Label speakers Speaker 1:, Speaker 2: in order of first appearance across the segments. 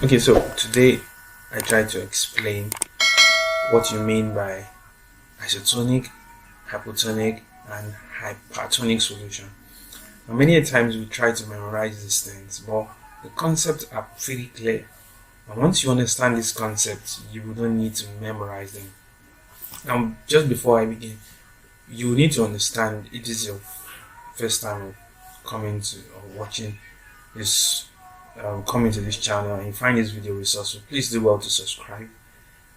Speaker 1: Okay, so today I try to explain what you mean by isotonic, hypotonic, and hypertonic solution. Now, many times we try to memorize these things, but the concepts are pretty clear. And once you understand these concepts, you don't need to memorize them. Now, just before I begin, you need to understand it is your first time of coming to or watching this coming to this channel and you find this video resourceful, please do well to subscribe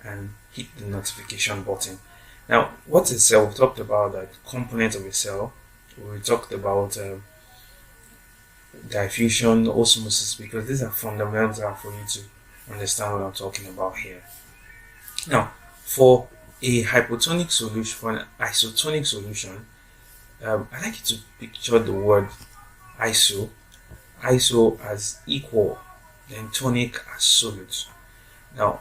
Speaker 1: and hit the notification button. Now, what's a cell? We talked about the component of a cell. We talked about diffusion, osmosis, because these are fundamental for you to understand what I'm talking about here. Now, for a hypotonic solution, for an isotonic solution, I like you to picture the word iso as equal, then tonic as solute. Now,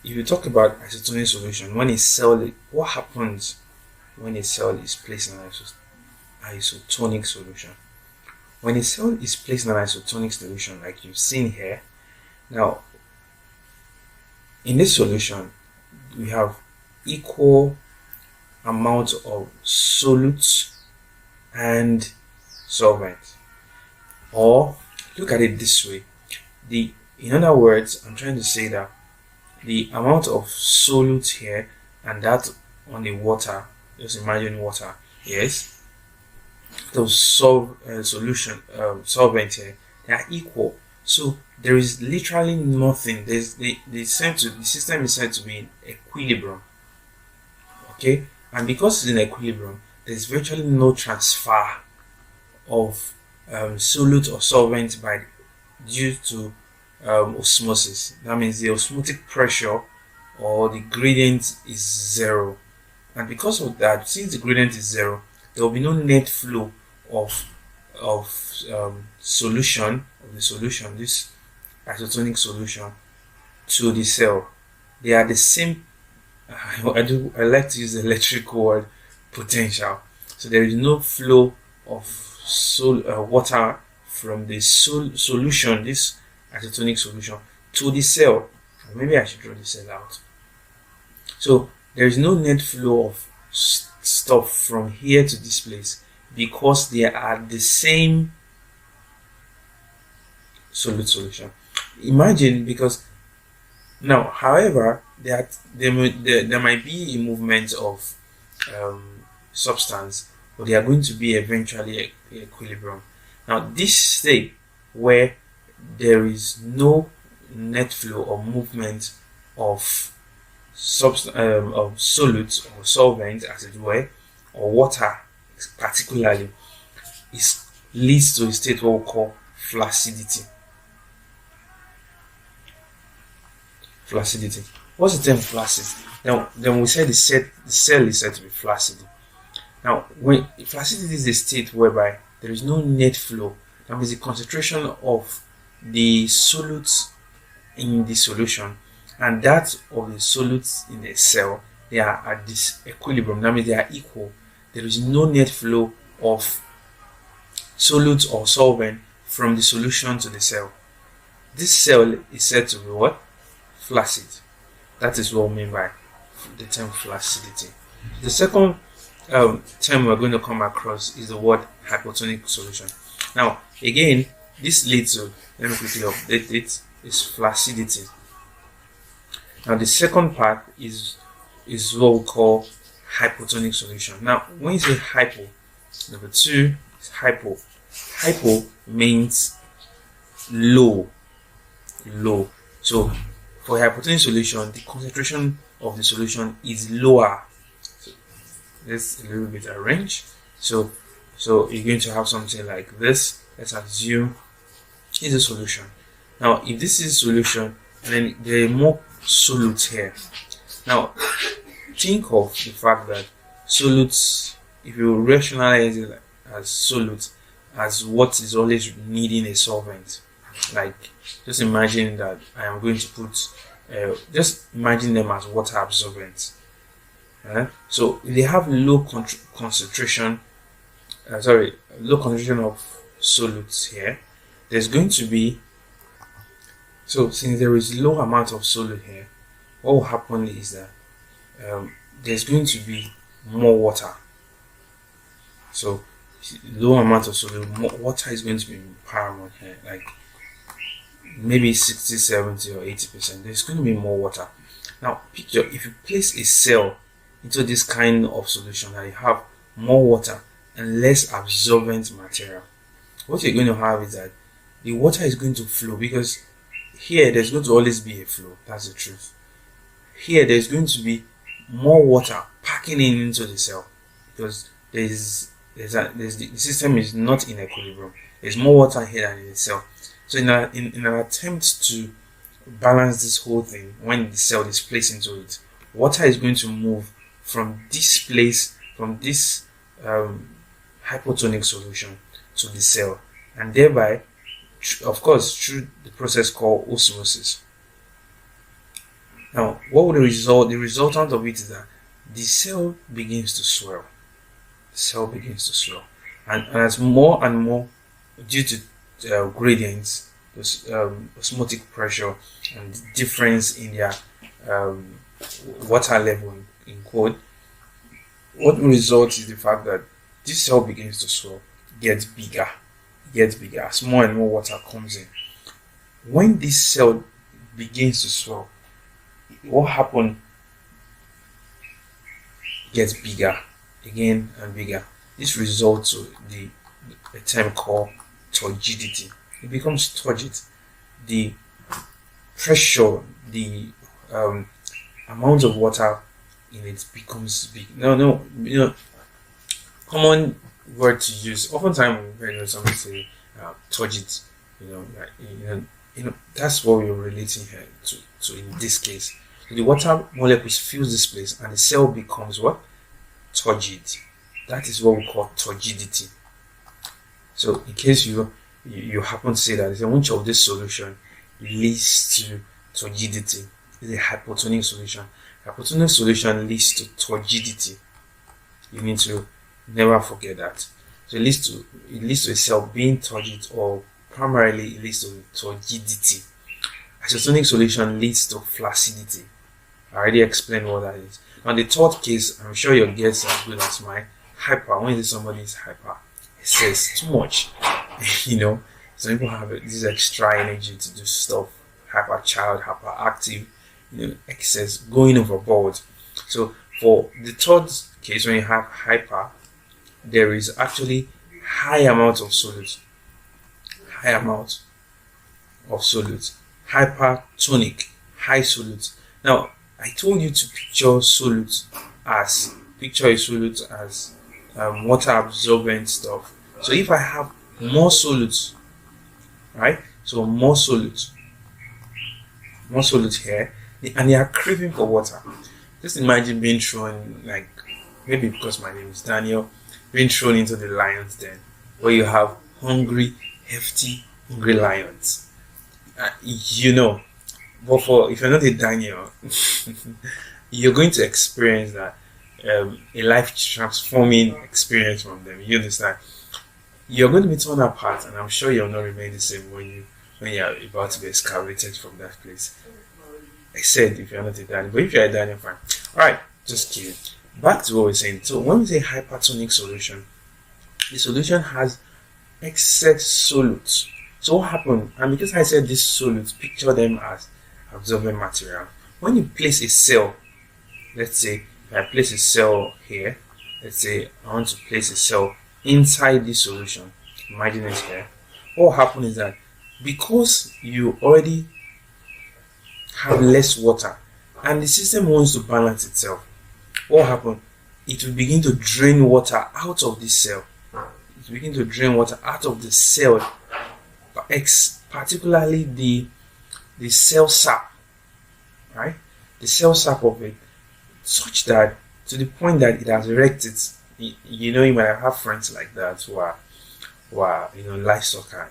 Speaker 1: if you talk about isotonic solution, when a cell, what happens when a cell is placed in an isotonic solution? When a cell is placed in an isotonic solution, like you've seen here, now in this solution, we have equal amount of solute and solvent. Or look at it this way. In other words, I'm trying to say that the amount of solute here and that on the water, just imagine water, yes, those solvent here, they are equal. So there is literally nothing. The system is said to be in equilibrium. Okay, and because it's in equilibrium, there's virtually no transfer of solute or solvent due to osmosis. That means the osmotic pressure or the gradient is zero, and because of that, since the gradient is zero, there will be no net flow of solution of the solution, this isotonic solution, to the cell. They are the same. I like to use the electrical word potential. So there is no flow of water from the solution, this isotonic solution, to the cell. Maybe I should draw the cell out. So there is no net flow of stuff from here to this place because they are the same solute solution. Imagine, because now, however, there might be a movement of substance, but they are going to be eventually equilibrium. Now, this state where there is no net flow or movement of solute or solvent, as it were, or water particularly, leads to a state what we call flaccidity. Flaccidity. What's the term flaccid? Now, then we said the cell is said to be flaccid. Now, when flaccidity is a state whereby there is no net flow, that means the concentration of the solutes in the solution and that of the solutes in the cell, they are at this equilibrium. That means they are equal. There is no net flow of solute or solvent from the solution to the cell. This cell is said to be what? Flaccid. That is what we mean by the term flaccidity. The second term we're going to come across is the word hypotonic solution. Now, again, this leads to, let me quickly update it, is flaccidity. Now, the second part is what we call hypotonic solution. Now, when you say hypo, number two is hypo. Hypo means low. So, for hypotonic solution, the concentration of the solution is lower. So, let's a little bit arrange. So you're going to have something like this. Let's assume is a solution. Now, if this is a solution, and then there are more solutes here. Now, think of the fact that solutes, if you rationalize it as solutes, as what is always needing a solvent. Like, just imagine that I am going to put, just imagine them as water absorbents. So they have low concentration of solutes here. There's going to be So since there is low amount of solid here, what will happen is that there's going to be more water. So low amount of solid, more water is going to be paramount here, like maybe 60, 70 or 80%. There's going to be more water. Now picture, if you place a cell into this kind of solution and you have more water and less absorbent material, what you're going to have is that the water is going to flow, because here there's going to always be a flow. That's the truth. Here there's going to be more water packing into the cell, because the system is not in equilibrium. There's more water here than in the cell. So in an attempt to balance this whole thing, when the cell is placed into it, water is going to move from this place, from this hypotonic solution to the cell, and thereby, of course, through the process called osmosis. Now, what will the resultant of it is that the cell begins to swell. The cell begins to swell, and as more and more, due to gradients, osmotic pressure, and difference in their water level in quote, what will result is the fact that this cell begins to swell, gets bigger, as more and more water comes in. When this cell begins to swell, what happens? Gets bigger again and bigger. This results in a term called turgidity. It becomes turgid. The pressure, the amount of water in it becomes big. Common word to use. Oftentimes, when somebody say turgid, that's what we're relating here to in this case. So the water molecules fills this place, and the cell becomes what? Turgid. That is what we call turgidity. So in case you happen to say that which of this solution leads to turgidity, is a hypotonic solution. Hypotonic solution leads to turgidity. You need to never forget that. So it leads to a cell being turgid, or primarily it leads to turgidity. Isotonic solution leads to flaccidity. I already explained what that is. Now the third case, I'm sure your guess is as good as mine. Hyper. When is somebody is hyper, it says too much. Some people have this extra energy to do stuff. Hyper child, hyperactive, excess, going overboard. So for the third case, when you have hyper, there is actually high amount of solute. Hypertonic, high solute. Now, I told you to picture a solute as water absorbent stuff. So if I have more solute, right? So more solute here, and they are craving for water. Just imagine being thrown, like, maybe because my name is Daniel, being thrown into the lion's den, where you have hungry lions. But if you're not a Daniel, you're going to experience that a life transforming experience from them. You understand? You're going to be torn apart, and I'm sure you'll not remain the same when you're about to be excavated from that place. I said if you're not a Daniel, but if you're a Daniel, fine. Alright, just kidding. Back to what we're saying. So when we say hypertonic solution, the solution has excess solutes. So what happened? And because I said these solutes, picture them as absorbent material. When you place a cell, let's say if I place a cell here, let's say I want to place a cell inside this solution, imagine it here. What will happen is that because you already have less water and the system wants to balance itself, what will happen? It will begin to drain water out of this cell. It will begin to drain water out of the cell, particularly the cell sap, right? The cell sap of it, such that to the point that it has wrecked it. You might have friends like that who are life soccer.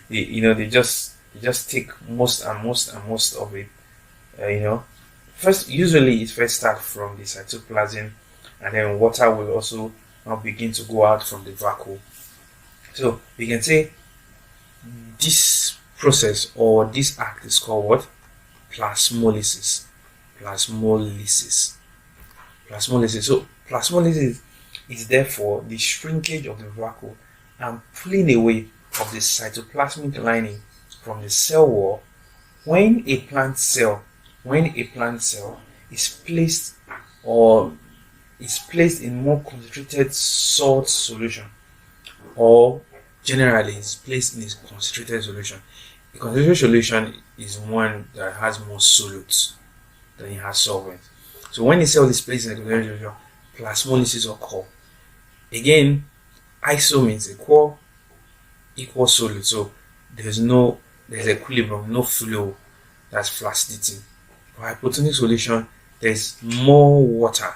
Speaker 1: They just take most of it. First, usually it first starts from the cytoplasm, and then water will also now begin to go out from the vacuole. So we can say this process or this act is called what? Plasmolysis. Plasmolysis. Plasmolysis. So plasmolysis is therefore the shrinkage of the vacuole and pulling away of the cytoplasmic lining from the cell wall when a plant cell is placed in more concentrated salt solution, or generally is placed in a concentrated solution. A concentrated solution is one that has more solutes than it has solvents. So when the cell is placed in a concentrated solution, plasmolysis occurs. Again, iso means equal solute. So there's equilibrium, no flow. That's flaccidity. For hypotonic solution, there's more water.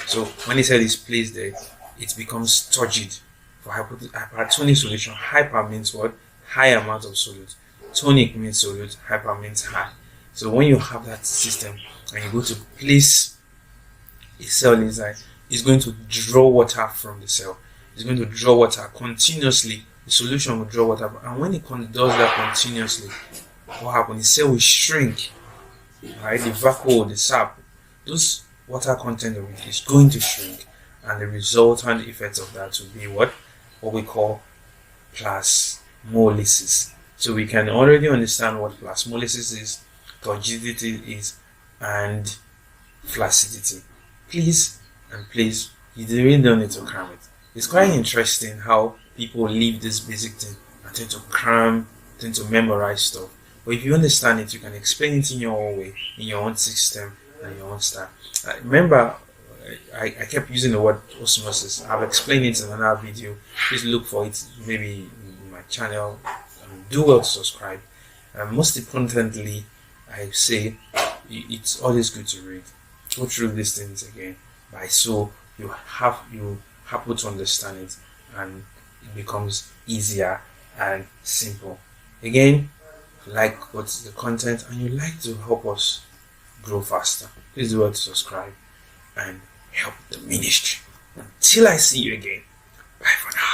Speaker 1: So when the cell is placed there, it becomes turgid. For hypertonic solution, hyper means what? High amount of solute. Tonic means solute, hyper means high. So when you have that system and you go to place a cell inside, it's going to draw water from the cell. It's going to draw water continuously. The solution will draw water, and when it does that continuously, what happens? The cell will shrink. Right? The vacuole, the sap, those water content of it is going to shrink, and the resultant effect of that will be what we call plasmolysis. So we can already understand what plasmolysis is, turgidity is, and flaccidity. Please, you really don't need to cram it. It's quite interesting how people leave this basic thing and tend to memorize stuff. But if you understand it, you can explain it in your own way, in your own system, and your own style. Remember, I kept using the word osmosis. I've explained it in another video. Please look for it, maybe in my channel. Do well to subscribe. And most importantly, I say it's always good to read. Go through these things again, so you happen to understand it, and it becomes easier and simple. Again, like what's the content and you like to help us grow faster, please do well to subscribe and help the ministry. Until I see you again, bye for now.